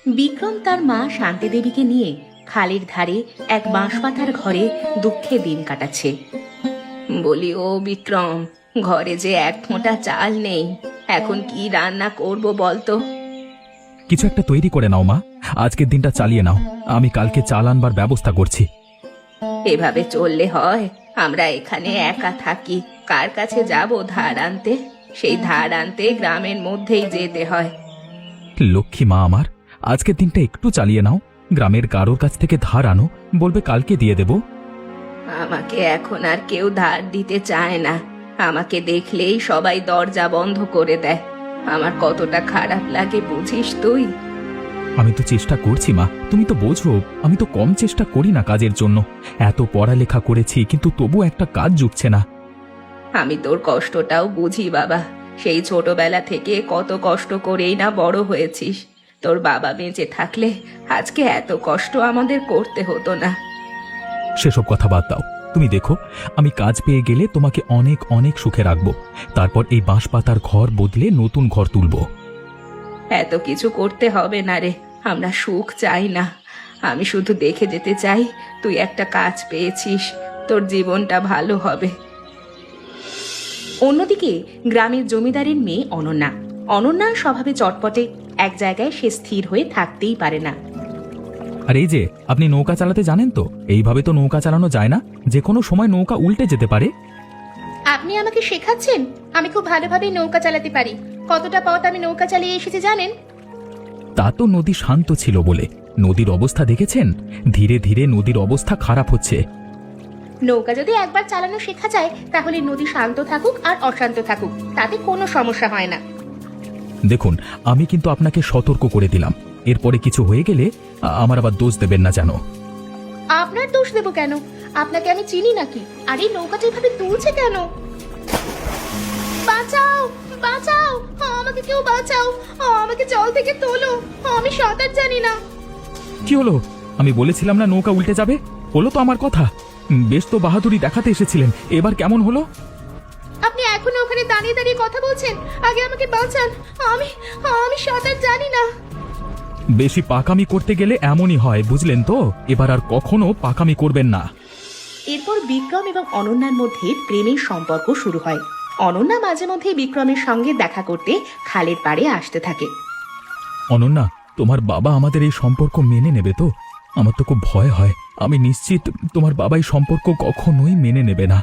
বিক্রম তার মা শান্তি দেবীকে নিয়ে খালের ধারে এক বাঁশপাতার ঘরে দুঃখে দিন কাটাচ্ছে। বলি, ও বিক্রম, ঘরে যে এক ফোঁটা চাল নেই, এখন কি রান্না করব বলতো? কিছু একটা তৈরি করে নাও মা, আজকের দিনটা চালিয়ে নাও। আমি কালকে চাল আনবার ব্যবস্থা করছি। এভাবে চললে হয়? আমরা এখানে একা থাকি, কার কাছে যাব ধার আনতে? সেই ধার আনতে গ্রামের মধ্যেই যেতে হয়। লক্ষ্মী মা আমার, আজকের দিনটা একটু চালিয়ে নাও। গ্রামের কারোর কাছ থেকে ধার আনো, বলবে কালকে দিয়ে দেব। আমাকে এখন আর কেউ ধার দিতে চায় না। আমাকে দেখলেই সবাই দরজা বন্ধ করে দেয়। আমার কতটা খারাপ লাগে বুঝিস তুই? আমি তো চেষ্টা করছি মা, তুমি তো বোঝো আমি তো কম চেষ্টা করি না কাজের জন্য। এত পড়ালেখা করেছি কিন্তু তবু একটা কাজ জুটছে না। আমি তোর কষ্টটাও বুঝি বাবা। সেই ছোটবেলা থেকে কত কষ্ট করেই না বড় হয়েছিস। তোর বাবা বেঁচে থাকলে আজকে এত কষ্ট আমাদের করতে হতো না। সেসব কথা বাদ দাও। তুমি দেখো, আমি কাজ পেয়ে গেলে তোমাকে অনেক অনেক সুখে রাখবো। তারপর এই বাঁশপাতার ঘর বদলে নতুন ঘর তুলবো। এত কিছু করতে হবে না রে, আমরা সুখ চাই না। আমি শুধু দেখে যেতে চাই তুই একটা কাজ পেয়েছিস, তোর জীবনটা ভালো হবে। অন্যদিকে গ্রামের জমিদারের মেয়ে অনন্যা। অনন্যা স্বভাবে চটপটে, এক জায়গায় সে স্থির হয়ে থাকতেই পারে না। আর এই যে, আপনি নৌকা চালাতে জানেন তো? এইভাবে তো নৌকা চালানো যায় না, যে কোনো সময় নৌকা উল্টে যেতে পারে। আপনি আমাকে শেখাচ্ছেন? আমি খুব ভালোভাবে নৌকা চালাতে পারি। কতটা পথ আমি নৌকা চালিয়ে এসেছি জানেন? তা তো নদী শান্ত ছিল বলে। নদীর অবস্থা দেখেছেন? ধীরে ধীরে নদীর অবস্থা খারাপ হচ্ছে। নৌকা যদি একবার চালানো শেখা যায় তাহলে নদী শান্ত থাকুক আর অশান্ত থাকুক, তাতে কোনো সমস্যা হয় না। দেখুন, আমি কিন্তু আপনাকে সতর্ক করে দিলাম। এরপরে কিছু হয়ে গেলে আমার আবার দোষ দেবেন না যেন। আপনার দোষ দেব কেন? আপনাকে আমি চিনি নাকি? আর এই নৌকাটা এভাবে তুলছে কেন? বাঁচাও, বাঁচাও, আমাকে কেউ বাঁচাও, আমাকে জল থেকে তোলো, আমি সাঁতার জানি না। কি হলো? আমি বলেছিলাম না নৌকা উল্টে যাবে? হলো তো আমার কথা। বেশ তো বাহাদুরি দেখাতে এসেছিলেন, এবার কেমন হলো? আপনি এখনো ওখানে দাঁড়িয়ে দাঁড়িয়ে কথা বলছেন? আগে আমাকে বাঁচান, আমি আমি সাঁতার জানি না। বেশি পাকামি করতে গেলে এমনই হয়, বুঝলেন তো? এবার আর কখনো পাকামি করবেন না। এরপর বিক্রম এবং অনন্যার মধ্যে প্রেমের সম্পর্ক শুরু হয়। অনন্যা মাঝে মধ্যে বিক্রমের সঙ্গে দেখা করতে খালের পাড়ে আসতে থাকে। অনন্যা, তোমার বাবা আমাদের এই সম্পর্ক মেনে নেবে তো? আমার তো খুব ভয় হয়। আমি নিশ্চিত তোমার বাবা এই সম্পর্ক কখনোই মেনে নেবে না।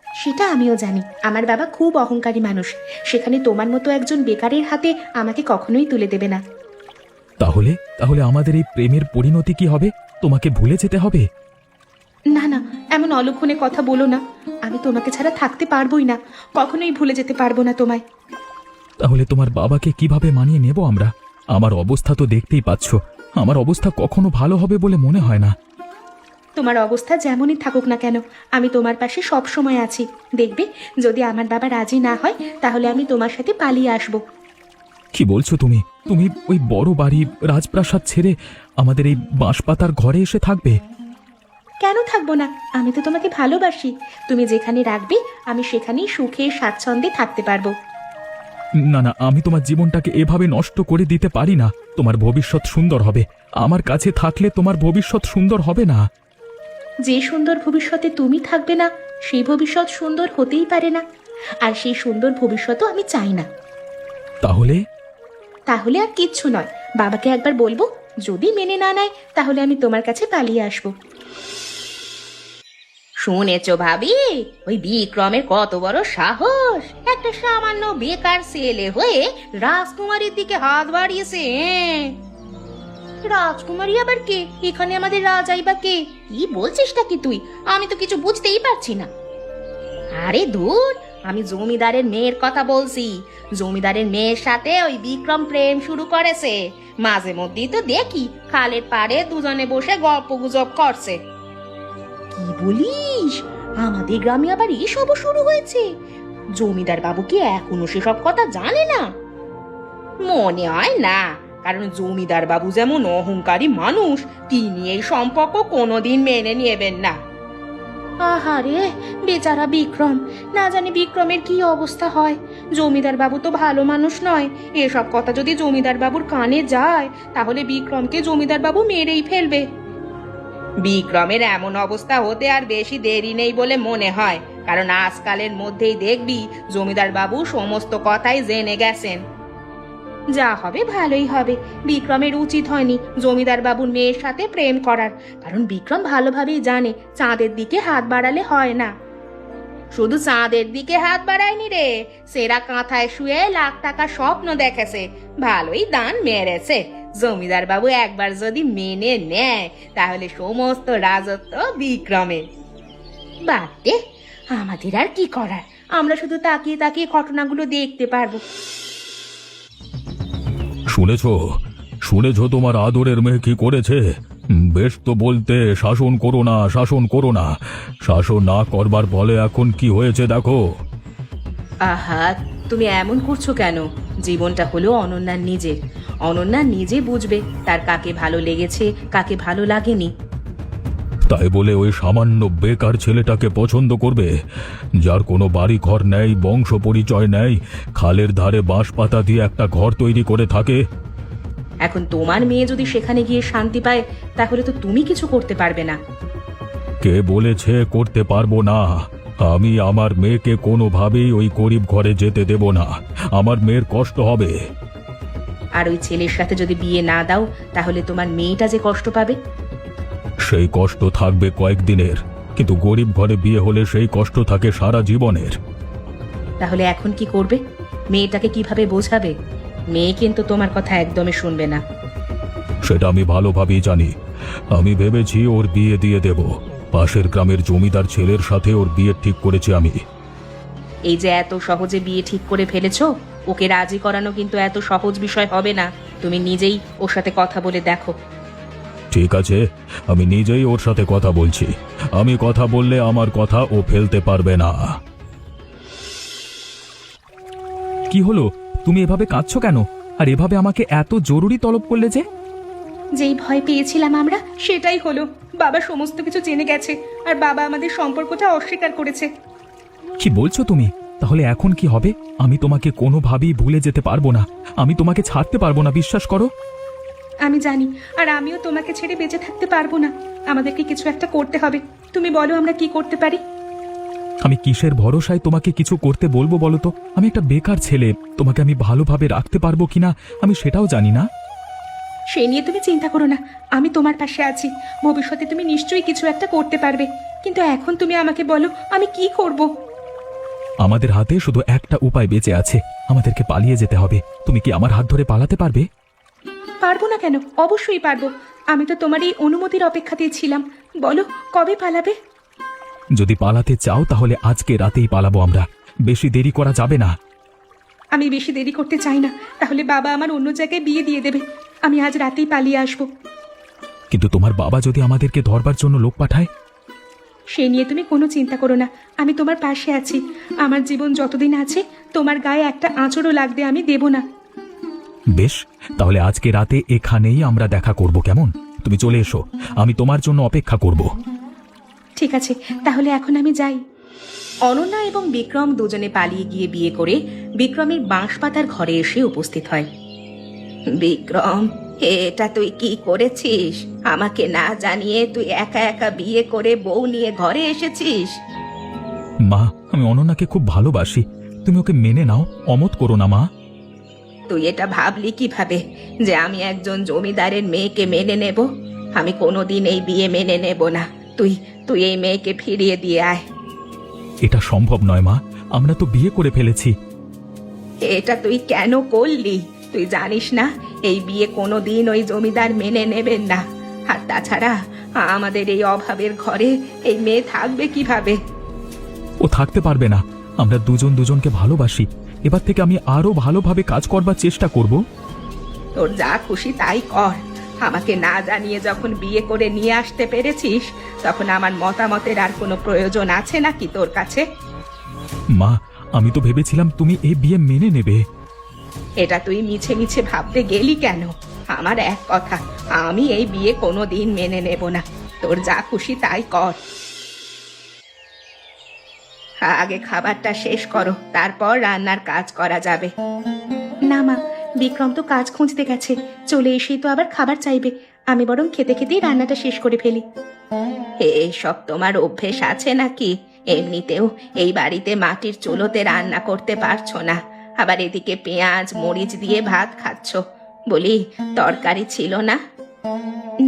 সেটা আমিও জানি। আমার বাবা খুব অহংকারী মানুষ। সেখানে তোমার মতো একজন বেকারের হাতে আমাকে কখনোই তুলে দেবে না। তাহলে তাহলে আমাদের এই প্রেমের পরিণতি কি হবে? তোমাকে ভুলে যেতে হবে? না না, এমন অলক্ষণে কথা বলো না। আমি তোমাকে ছাড়া থাকতে পারবোই না, কখনোই ভুলে যেতে পারবো না তোমায়। তাহলে তোমার বাবাকে কিভাবে মানিয়ে নেব আমরা? আমার অবস্থা তো দেখতেই পাচ্ছ। আমার অবস্থা কখনো ভালো হবে বলে মনে হয় না। তোমার অবস্থা যেমনই থাকুক না কেন, আমি তোমার পাশে সব সময় আছি। দেখবে, যদি আমার বাবা রাজি না হয় তাহলে আমি তোমার সাথে পালিয়ে আসব। কি বলছো তুমি? তুমি ওই বড় বাড়ি রাজপ্রাসাদ ছেড়ে আমাদের এই বাঁশপাতার ঘরে এসে থাকবে? কেন থাকবো না? আমি তো তোমাকে ভালোবাসি। তুমি যেখানে রাখবে আমি সেখানেই সুখে স্বাচ্ছন্দ্যে থাকতে পারবো। না না, আমি তোমার জীবনটাকে এভাবে নষ্ট করে দিতে পারি না। তোমার ভবিষ্যৎ সুন্দর হবে। আমার কাছে থাকলে তোমার ভবিষ্যৎ সুন্দর হবে না। যে সুন্দর ভবিষ্যতে তুমি থাকবে না, সেই ভবিষ্যৎ সুন্দর হতেই পারে না। আর সেই সুন্দর ভবিষ্যৎও আমি চাই না। তাহলে? তাহলে আর কিচ্ছু নয়। বাবাকে একবার বলবো, যদি মেনে না নেয় তাহলে আমি তোমার কাছে পালিয়ে আসবো। শুনেছো ভাবি, ওই বিক্রমের কত বড় সাহস! একটা সামান্য বেকার ছেলে হয়ে রাজকুমারীর দিকে হাত বাড়িয়েছে। রাজকুমারী আবার কে? এখানে আমাদের রাজাই বা কে? কি বলছিসটা কি তুই? আমি তো কিছু বুঝতেই পারছি না। আরে ধুর, আমি জমিদারের মেয়ের কথা বলছি। জমিদারের মেয়ের সাথে ওই বিক্রম প্রেম শুরু করেছে। মাঝে মধ্যেই তো দেখি খালের পাড়ে দুজনে বসে গল্প গুজব করছে। কি বলিস? আমাদের গ্রামে আবার এসবও শুরু হয়েছে? জমিদার বাবু কি এখনো সেসব কথা জানে না? মনে হয় না, কারণ জমিদার বাবু যেমন অহংকারী মানুষ, তিনি এই সম্পর্ক কোনোদিন মেনে নেবেন না। আহারে বেচারা বিক্রম, না জানি বিক্রমের কি অবস্থা হয়। জমিদার বাবু তো ভালো মানুষ নয়, এসব কথা যদি জমিদার বাবুর কানে যায় তাহলে বিক্রমকে জমিদার বাবু মেরেই ফেলবে। বিক্রমের এমন অবস্থা হতে আর বেশি দেরি নেই বলে মনে হয়, কারণ আজকালের মধ্যেই দেখবি জমিদার বাবু সমস্ত কথাই জেনে গেছেন। যা হবে ভালোই হবে। বিক্রমের উচিত হয়নি জমিদার বাবুর মেয়ের সাথে প্রেম করার, কারণ বিক্রম ভালোভাবেই জানে চাঁদের দিকে হাত বাড়ালে হয় না। শুধু চাঁদের দিকে হাত বাড়ায়নি রে, সেরা কাঁথায় শুয়ে লাখ টাকা স্বপ্ন দেখেছে। ভালোই দান মেরেছে। জমিদার বাবু একবার যদি মেনে নেয় তাহলে সমস্ত রাজত্ব বিক্রমের। বাদ দে, আমাদের আর কি করার, আমরা শুধু তাকিয়ে তাকিয়ে ঘটনাগুলো দেখতে পারবো। শুনেছ তোমার আদরের মেয়ে কি করেছে? বেশ তো বলতে, শাসন করো না, শাসন করো না। শাসন না করবার ফলে এখন কি হয়েছে দেখো। আহা, তুমি এমন করছো কেন? জীবনটা হলো অনন্যার নিজের। অনন্যা নিজে বুঝবে তার কাকে ভালো লেগেছে কাকে ভালো লাগেনি। তাই বলে ওই সামান্য বেকার ছেলেটাকে পছন্দ করবে, যার কোনো বাড়ি ঘর নেই, বংশ পরিচয় নেই, খালের ধারে বাঁশ পাতা দিয়ে একটা ঘর তৈরি করে থাকে? এখন তোমার মেয়ে যদি সেখানে গিয়ে শান্তি পায় তাহলে তো তুমি কিছু করতে পারবে না। কে বলেছে করতে পারবো না? আমি আমার মেয়েকে কোনোভাবেই ওই গরিব ঘরে যেতে দেব না। আমার মেয়ের কষ্ট হবে। আর ওই ছেলের সাথে যদি বিয়ে না দাও তাহলে তোমার মেয়েটা যে কষ্ট পাবে। সেই কষ্ট থাকবে কয়েকদিনের, কিন্তু গরিব ঘরে বিয়ে হলে সেই কষ্ট থাকে সারা জীবনের। তাহলে এখন কি করবে? মেয়েটাকে কিভাবে বোঝাবে? মেয়ে কিন্তু তোমার কথা একদমই শুনবে না। সেটা আমি ভালোভাবেই জানি। আমি ভেবেছি ওর বিয়ে দিয়ে দেব। পাশের গ্রামের জমিদার ছেলের সাথে ওর বিয়ে ঠিক করেছি আমি। এই যে এত সহজে বিয়ে ঠিক করে ফেলেছো, ওকে রাজি করানো কিন্তু এত সহজ বিষয় হবে না। তুমি নিজেই ওর সাথে কথা বলে দেখো। ঠিক আছে, আমি নিজেই ওর সাথে কথা বলছি। আমি কথা বললে আমার কথা ও ফেলতে পারবে না। কি হলো? তুমি এভাবে কাঁদছো কেন? আর এভাবে আমাকে এত জরুরি তলব করলে যে? যেই ভয় পেয়েছিলাম আমরা সেটাই হলো। বাবা সমস্ত কিছু জেনে গেছে আর বাবা আমাদের সম্পর্কটা অস্বীকার করেছে। কি বলছো তুমি? তাহলে এখন কি হবে? আমি তোমাকে কোনোভাবেই ভুলে যেতে পারবো না। আমি তোমাকে ছাড়তে পারবো না, বিশ্বাস করো। আমি জানি, আর আমিও তোমাকে ছেড়ে বেঁচে থাকতে পারবো না। আমাদেরকে কিছু একটা করতে হবে। তুমি বলো আমরা কি করতে পারি? আমি কিসের ভরসায় তোমাকে কিছু করতে বলবো বলো তো? আমি একটা বেকার ছেলে, তোমাকে আমি ভালোভাবে রাখতে পারবো কিনা আমি সেটাও জানি না। সে নিয়ে তুমি চিন্তা করো না, আমি তোমার পাশে আছি। ভবিষ্যতে তুমি নিশ্চয়ই কিছু একটা করতে পারবে, কিন্তু এখন তুমি আমাকে বলো আমি কি করব। আমাদের হাতে শুধু একটা উপায় বেঁচে আছে, আমাদেরকে পালিয়ে যেতে হবে। তুমি কি আমার হাত ধরে পালাতে পারবে? পারবো না কেন, অবশ্যই পারবো। আমি তো তোমার এই অনুমতির অপেক্ষাতেই ছিলাম। বলো কবে পালাবে? যদি পালাতে চাও তাহলে আজকে রাতেই পালাবো আমরা। বেশি দেরি করা যাবে না। আমি বেশি দেরি করতে চাই না, তাহলে বাবা আমার অন্য জায়গায় বিয়ে দিয়ে দেবে। আমি আজ রাতেই পালিয়ে আসবো। কিন্তু তোমার বাবা যদি আমাদেরকে ধরবার জন্য লোক পাঠায়? সে নিয়ে তুমি কোনো চিন্তা করো না, আমি তোমার পাশে আছি। আমার জীবন যতদিন আছে তোমার গায়ে একটা আঁচড়ও লাগতে আমি দেব না। বেশ, তাহলে আজকে রাতে এখানেই আমরা দেখা করব, কেমন? তুমি চলে এসো, আমি তোমার জন্য অপেক্ষা করব। ঠিক আছে, তাহলে এখন আমি যাই। অনন্যা এবং বিক্রম দুজনে পালিয়ে গিয়ে বিয়ে করে বিক্রমের বাঁশপাতার ঘরে এসে উপস্থিত হয়। বিক্রম, এটা তুই কি করেছিস? আমাকে না জানিয়ে তুই একা একা বিয়ে করে বউ নিয়ে ঘরে এসেছিস? মা, আমি অনন্যাকে খুব ভালোবাসি, তুমি ওকে মেনে নাও, অমত করো না মা। তুই এটা ভাবলি কিভাবে যে আমি একজন জমিদারের মেয়েকে মেনে নেব? আমি কোনোদিন এই বিয়ে মেনে নেব না। তুই তুই এই মেয়েকে ফিরিয়ে দিয়ে আয়। এটা সম্ভব নয় মা, আমরা তো বিয়ে করে ফেলেছি। এটা তুই কেন করলি? তুই জানিস না এই বিয়ে কোনোদিন ওই জমিদার মেনে নেবেন না। আর তাছাড়া আমাদের এই অভাবের ঘরে এই মেয়ে থাকবে কিভাবে? ও থাকতে পারবে না। আমরা দুজন দুজনকে ভালোবাসি। এবার থেকে আমি আরো ভালোভাবে কাজ করবার চেষ্টা করব। তোর যা খুশি তাই কর। আমাকে না জানিয়ে যখন বিয়ে করে নিয়ে আসতে পেরেছিস তখন আমার মতামতের আর কোনো প্রয়োজন আছে নাকি তোর কাছে? মা, আমি তো ভেবেছিলাম তুমি এই বিয়ে মেনে নেবে। এটা তুই মিছে মিছে ভাবতে গেলি কেন? আমার এক কথা, আমি এই বিয়ে কোনোদিন মেনে নেব না। তোর যা খুশি তাই কর। আগে খাবারটা শেষ করো, তারপর রান্নার কাজ করা যাবে। না মা, বিক্রম তো কাজ খুঁজতে গেছে, চলে এসেই তো আবার খাবার চাইবে। আমি বরং খেতে খেতেই রান্নাটা শেষ করে ফেলি। এইসব তোমার অভ্যেস আছে নাকি? এমনিতেও এই বাড়িতে মাটির চুলোতে রান্না করতে পারছো না, আবার এদিকে পেঁয়াজ মরিচ দিয়ে ভাত খাচ্ছ। বলি, তরকারি ছিল না?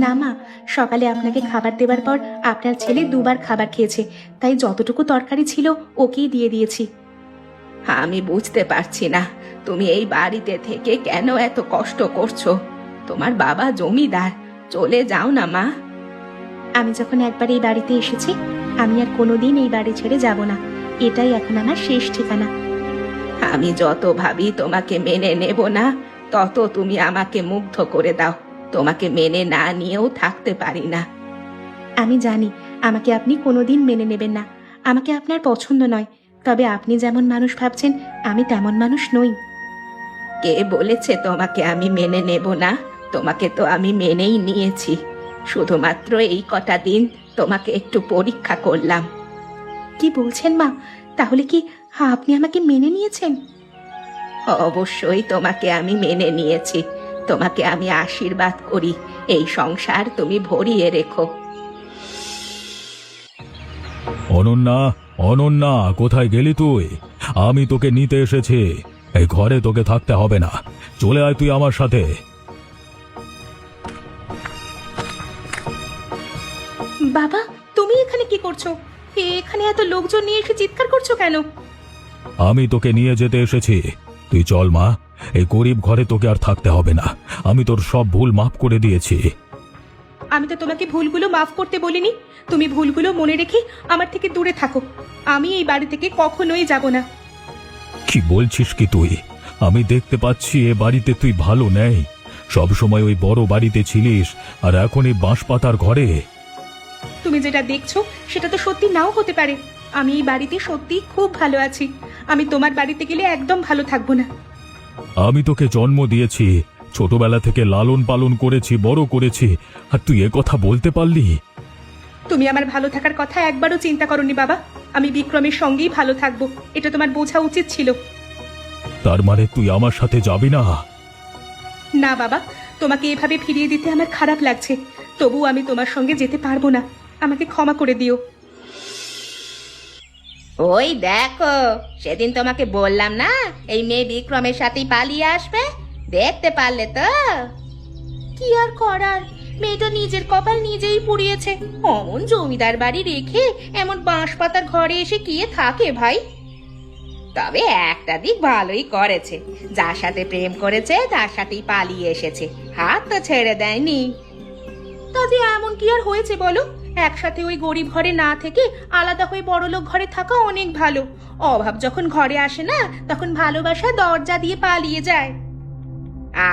না মা, সকালে আপনাকে খাবার দেবার পর আপনার ছেলে দুবার খাবার খেয়েছে, তাই যতটুকু তরকারি ছিল ওকেই দিয়ে দিয়েছি। আমি বুঝতে পারছি না তুমি এই বাড়িতে থেকে কেন এত কষ্ট করছো। তোমার বাবা জমিদার, চলে যাও না মা। আমি যখন একবার এই বাড়িতে এসেছি, আমি আর কোনোদিন এই বাড়ি ছেড়ে যাব না। এটাই এখন আমার শেষ ঠিকানা। আমি যত ভাবি তোমাকে মেনে নেব না, তত তুমি আমাকে মুগ্ধ করে দাও। তোমাকে মেনে না নিয়েও থাকতে পারি না। আমি জানি আমাকে আপনি কোনোদিন মেনে নেবেন না, আমাকে আপনার পছন্দ নয়, তবে আপনি যেমন মানুষ ভাবছেন আমি তেমন মানুষ নই। কে বলেছে তোমাকে আমি মেনে নেব না? তোমাকে তো আমি মেনেই নিয়েছি, শুধুমাত্র এই কটা দিন তোমাকে একটু পরীক্ষা করলাম। কি বলছেন মা? তাহলে কি আপনি আমাকে মেনে নিয়েছেন? অবশ্যই তোমাকে আমি মেনে নিয়েছি। তোমাকে আমি আশীর্বাদ করি, এই সংসার তুমি ভরিয়ে রেখো। অনন্যা, অনন্যা, কোথায় গেলি তুই? আমি তোকে নিতে এসেছি। এই ঘরে তোকে থাকতে হবে না, চলে আয় তুই আমার সাথে। বাবা, তুমি এখানে কি করছো? এখানে এত লোকজন নিয়ে এসে চিৎকার করছো কেন? আমি তোকে নিয়ে যেতে এসেছি, তুই চল মা। এই গরিব ঘরে তোকে আর থাকতে হবে না, আমি তোর সব ভুল মাফ করে দিয়েছি। আমি তো তোমাকে ভুলগুলো মাফ করতে বলিনি, তুমি ভুলগুলো মনে রেখে আমার থেকে দূরে থাকো। আমি এই বাড়ি থেকে কখনোই যাব না। কি বলছিস কি তুই? আমি দেখতে পাচ্ছি এ বাড়িতে তুই ভালো নেই। সব সময় ওই বড় বাড়িতে ছিলিস, আর এখন এই বাঁশপাতার ঘরে। তুমি যেটা দেখছো সেটা তো সত্যি নাও হতে পারে। আমি এই বাড়িতে সত্যি খুব ভালো আছি। আমি তোমার বাড়িতে গেলে একদম ভালো থাকবো না। আমি তোকে জন্ম দিয়েছি, ছোটবেলা থেকে লালন পালন করেছি, বড় করেছি, আর তুই এ কথা বলতে পারলি? তুমি আমার ভালো থাকার কথা একবারও চিন্তা করোনি বাবা। আমি বিক্রমের সঙ্গেই ভালো থাকবো, এটা তোমার বোঝা উচিত ছিল। তার মানে তুই আমার সাথে যাবি না? না বাবা, তোমাকে এভাবে ফিরিয়ে দিতে আমার খারাপ লাগছে, তবু আমি তোমার সঙ্গে যেতে পারবো না। আমাকে ক্ষমা করে দিও। ওই দেখো, সেদিন তোমাকে বললাম না এই মেয়ে বিক্রমের সাথেই পালিয়ে আসবে, দেখতে পারলে তো? কি আর করার, মেয়েটা নিজের কপাল নিজেই পুড়িয়েছে। অমন জমিদার বাড়ি রেখে এমন বাঁশপাতার ঘরে এসে কি থাকে ভাই? তবে একটা দিক ভালোই করেছে, যার সাথে প্রেম করেছে তার সাথেই পালিয়ে এসেছে, হাত তো ছেড়ে দেয়নি। তাতে এমন কি আর হয়েছে বলো? একসাথে ওই গরিব ঘরে না থেকে আলাদা হয়ে বড়লোক ঘরে থাকা অনেক ভালো। অভাব যখন ঘরে আসে না, তখন ভালোবাসা দরজা দিয়ে পালিয়ে যায়।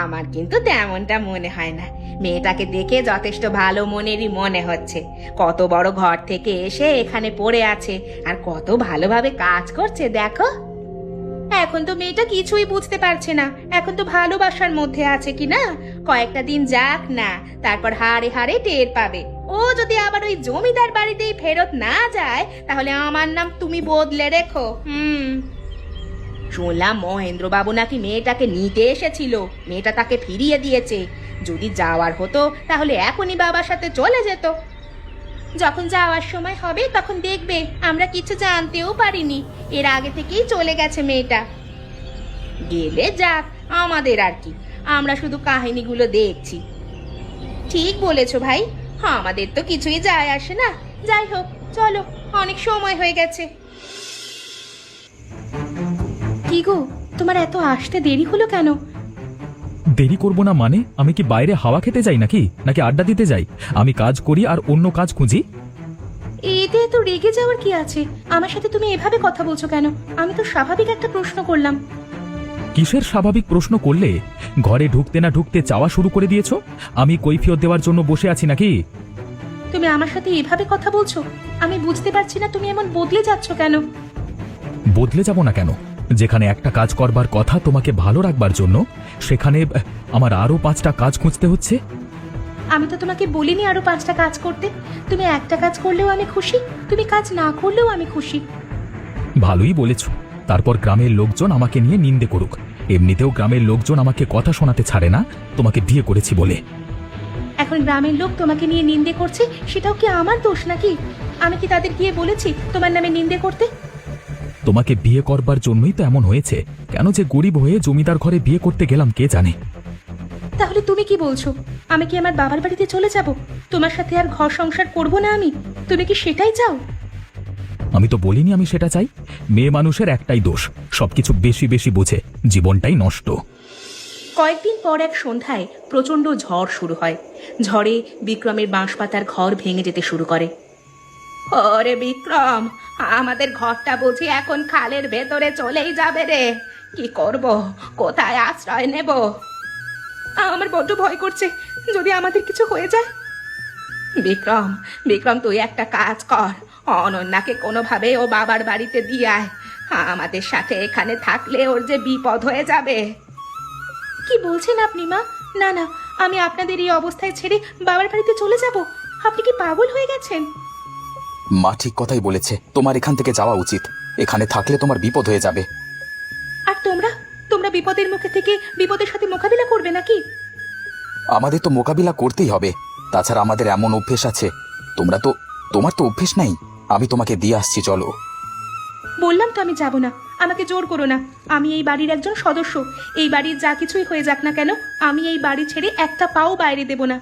আমার কিন্তু তেমনটা মনে হয় না। মেয়েটাকে দেখে যথেষ্ট ভালো মনেরই মনে হচ্ছে। কত বড় ঘর থেকে এসে এখানে পড়ে আছে, আর কত ভালোভাবে কাজ করছে দেখো। এখন তো মেয়েটা কিছুই বুঝতে পারছে না, এখন তো ভালোবাসার মধ্যে আছে কি না। কয়েকটা দিন যাক না, তারপর হাড়ে হাড়ে টের পাবে। ও যদি আবার ওই জমিদার বাড়িতেই ফেরত না যায়, তাহলে আমার নাম তুমি বদলে রেখো। শুনলাম মহেন্দ্র বাবু নাকি মেয়েটাকে নিতে এসেছিল, মেয়েটা তাকে ফিরিয়ে দিয়েছে। যদি যাওয়ার হতো তাহলে এখনই বাবার সাথে চলে যেত। যখন যাওয়ার সময় হবে তখন দেখবে আমরা কিছু জানতেও পারিনি, এর আগে থেকেই চলে গেছে মেয়েটা। গেলে যাক, আমাদের আর কি, আমরা শুধু কাহিনীগুলো দেখছি। ঠিক বলেছো ভাই, আমাদের তো কিছুই যায় আসে না। যাই হোক, চলো, অনেক সময় হয়ে গেছে। কি গো, তোমার এত আসতে দেরি হলো কেন? দেরি করব না মানে? আমি কি বাইরে হাওয়া খেতে যাই নাকি নাকি আড্ডা দিতে যাই? আমি কাজ করি আর অন্য কাজ খুঁজি। এতে এত রেগে যাওয়ার কি আছে? আমার সাথে তুমি এভাবে কথা বলছো কেন? আমি তো স্বাভাবিক একটা প্রশ্ন করলাম। কিসের স্বাভাবিক প্রশ্ন করলে? ঘরে ঢুকতে না ঢুকতে চাওয়া শুরু করে দিয়েছো। আমি কৈফিয়ত দেওয়ার জন্য বসে আছি নাকি? তুমি আমার সাথে এভাবে কথা বলছো, আমি বুঝতে পারছি না তুমি এমন বদলে যাচ্ছ কেন। বদলে যাব না কেন? যেখানে একটা কাজ করবার কথা তোমাকে ভালো রাখবার জন্য, সেখানে আমার আরো 5টা কাজ খুঁজতে হচ্ছে। আমি তো তোমাকে বলিনি আরো 5টা কাজ করতে। তুমি একটা কাজ করলেও আমি খুশি, তুমি কাজ না করলেও আমি খুশি। ভালোই বলেছ। তারপর গ্রামের লোকজন আমাকে নিয়ে নিন্দে করুক, এমনিতেও গ্রামের লোকজন আমাকে কথা শোনাতে ছাড়ে না তোমাকে বিয়ে করেছি বলে। এখন গ্রামের লোক তোমাকে নিয়ে নিন্দে করছে, সেটাও কি আমার দোষ নাকি? আমি কি তাদের গিয়ে বলেছি তোমার নামে নিন্দে করতে? তোমাকে বিয়ে করবার জন্যই তো এমন হয়েছে। কেন যে গরিব হয়ে জমিদার ঘরে বিয়ে করতে গেলাম কে জানে। তাহলে তুমি কি বলছো? আমি কি আমার বাবার বাড়িতে চলে যাব? তোমার সাথে আর ঘর সংসার করব না আমি? তুমি কি সেটাই চাও? আমি তো বলিনি আমি সেটা চাই। মেয়ে মানুষের একটাই দোষ, সবকিছু বেশি বেশি বোঝে, জীবনটাই নষ্ট। কয়েকদিন পর এক সন্ধ্যায় প্রচন্ড ঝড় শুরু হয়। ঝড়ে বিক্রমের বাঁশপাতার ঘর ভেঙে যেতে শুরু করে। ওরে বিক্রম, আমাদের ঘরটা বুঝি এখন খালের ভেতরে চলেই যাবে রে? কি করব? কোথায় আশ্রয় নেব? আমার বড্ড ভয় করছে, যদি আমাদের কিছু হয়ে যায়। বিক্রম, বিক্রম, তুই একটা কাজ কর, অনন্যাকে কোনোভাবে ও বাবার বাড়িতে দিয়ে আয়। আমাদের সাথে এখানে থাকলে ওর যে বিপদ হয়ে যাবে। কি বলছেন আপনি মা? না না, আমি আপনাদের এই অবস্থায় ছেড়ে বাবার বাড়িতে চলে যাব? আপনি কি পাগল হয়ে গেছেন? মা ঠিক কথাই বলেছে, তোমার এখান থেকে যাওয়া উচিত। এখানে থাকলে তোমার বিপদ হয়ে যাবে। আর তোমরা তোমরা বিপদের মুখে থেকে বিপদের সাথে মোকাবিলা করবে নাকি? আমাদের তো মোকাবিলা করতেই হবে, তাছাড়া আমাদের এমন অভ্যেস আছে। তোমার তো অভ্যেস নাই। আমি তোমাকে দিয়ে আসছি, চলো। বললাম তো আমি যাব না, আমাকে জোর করো না। আমি এই বাড়ির একজন সদস্য। এই বাড়ির যা কিছুই হয়ে যাক না কেন, আমি এই বাড়ি ছেড়ে একটা পাও বাইরে দেব না।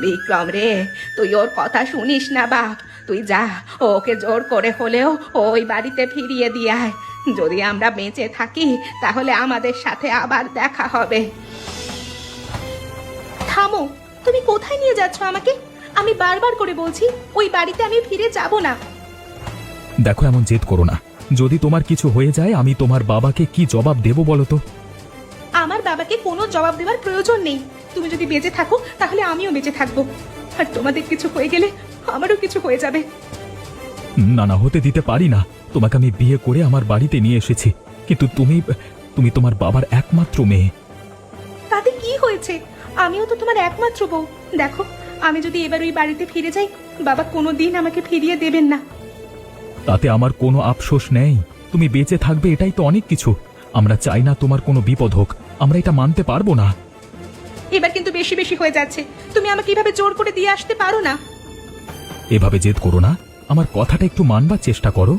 বিক্রম রে, তুই ওর কথা শুনিস না বাপ। তুই যা, ওকে জোর করে হলেও ওই বাড়িতে ফিরিয়ে দিয়ে আয়। যদি আমরা বেঁচে থাকি তাহলে আমাদের সাথে আবার দেখা হবে। থামো, তুমি কোথায় নিয়ে যাচ্ছ আমাকে? আমি বারবার করে বলছি ওই বাড়িতে আমি ফিরে যাব না। দেখো, এমন জেদ করো না। যদি তোমার কিছু হয়ে যায় আমি তোমার বাবাকে কি জবাব দেব বলো তো? আমার বাবাকে কোনো জবাব দেওয়ার প্রয়োজন নেই। তুমি যদি বেঁচে থাকো তাহলে আমিও বেঁচে থাকবো, আর তোমাদের কিছু হয়ে গেলে আমারও কিছু হয়ে যাবে। না না, হতে দিতে পারি না। তোমাকে আমি বিয়ে করে আমার বাড়িতে নিয়ে এসেছি, কিন্তু তুমি তোমার বাবার একমাত্র মেয়ে। তাতে কি হয়েছে? আমিও তো তোমার একমাত্র বউ। দেখো, আমি যদি এবার ওই বাড়িতে ফিরে যাই, বাবা কোনোদিন আমাকে ফিরিয়ে দেবেন না। তাতে আমার কোনো আফসোস নেই। তুমি বেঁচে থাকবে, এটাই তো অনেক কিছু। আমরা চাই না তোমার কোনো বিপদ হোক, আমরা এটা মানতে পারবো না। এবার কিন্তু বেশি বেশি হয়ে যাচ্ছে। তুমি আমাকে এইভাবে জোর করে দিয়ে আসতে পারো না। এভাবে জেদ করো না, আমার কথাটা একটু মানবার চেষ্টা করো।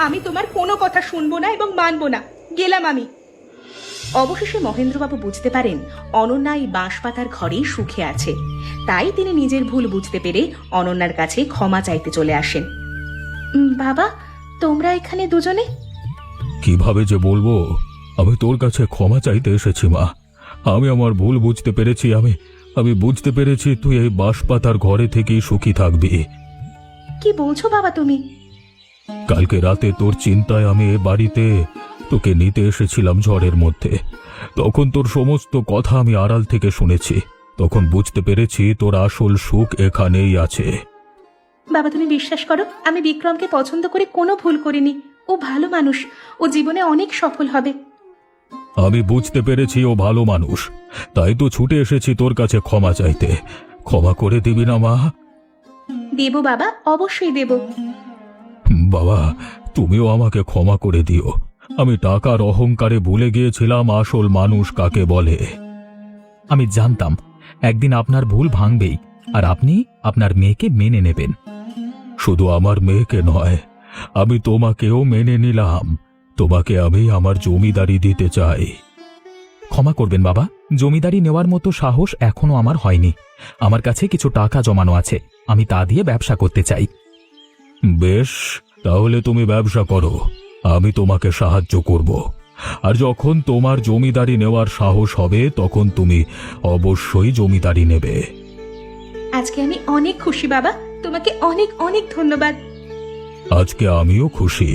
আমি তোমার কোনো কথা শুনবো না এবং মানবো না। গেলাম আমি। অবশেষে মহেন্দ্রবাবু বুঝতে পারেন অনন্যা এই বাঁশপাতার ঘরেই সুখে আছে। তাই তিনি নিজের ভুল বুঝতে পেরে অনন্যার কাছে ক্ষমা চাইতে চলে আসেন। বাবা, তোমরা এখানে দুজনে? কিভাবে যে বলবো, আমি তোর কাছে ক্ষমা চাইতে এসেছি মা। আমি আমার ভুল বুঝতে পেরেছি। আমি বুঝতে পেরেছি তুই এই বাঁশপাতার ঘরে থেকেই সুখী থাকবি। কি বলছো বাবা তুমি? কালকে রাতে তোর চিন্তায় আমি এ বাড়িতে তোকে নিতে এসেছিলাম ঝড়ের মধ্যে। তখন তোর সমস্ত কথা আমি আড়াল থেকে শুনেছি। তখন বুঝতে পেরেছি তোর আসল সুখ এখানেই আছে। বাবা, তুমি বিশ্বাস করো, আমি বিক্রমকে পছন্দ করে কোনো ভুল করিনি। ও ভালো মানুষ, ও জীবনে অনেক সফল হবে। আমি বুঝতে পেরেছি ও ভালো মানুষ, তাই তো ছুটে এসেছি তোর কাছে ক্ষমা চাইতে। ক্ষমা করে দিবি না মা? দেব বাবা, অবশ্যই দেব। বাবা, তুমিও আমাকে ক্ষমা করে দিও। আমি টাকার অহংকারে ভুলে গিয়েছিলাম আসল মানুষ কাকে বলে। আমি জানতাম একদিন আপনার ভুল ভাঙবেই, আর আপনি আপনার মেয়েকে মেনে নেবেন। শুধু আমার মেয়েকে নয়, আমি তোমাকেও মেনে নিলাম। তোমাকে আমি আমার জমিদারি দিতে চাই। ক্ষমা করবেন বাবা, জমিদারি নেওয়ার মতো সাহস এখনো আমার হয়নি। আমার কাছে কিছু টাকা জমানো আছে, আমি তা দিয়ে ব্যবসা করতে চাই। বেশ, তাহলে তুমি ব্যবসা করো, আমি তোমাকে সাহায্য করব। আর যখন তোমার জমিদারি নেওয়ার সাহস হবে তখন তুমি অবশ্যই জমিদারি নেবে। আজকে আমি অনেক খুশি বাবা, তোমাকে অনেক অনেক ধন্যবাদ। আজকে আমিও খুশি।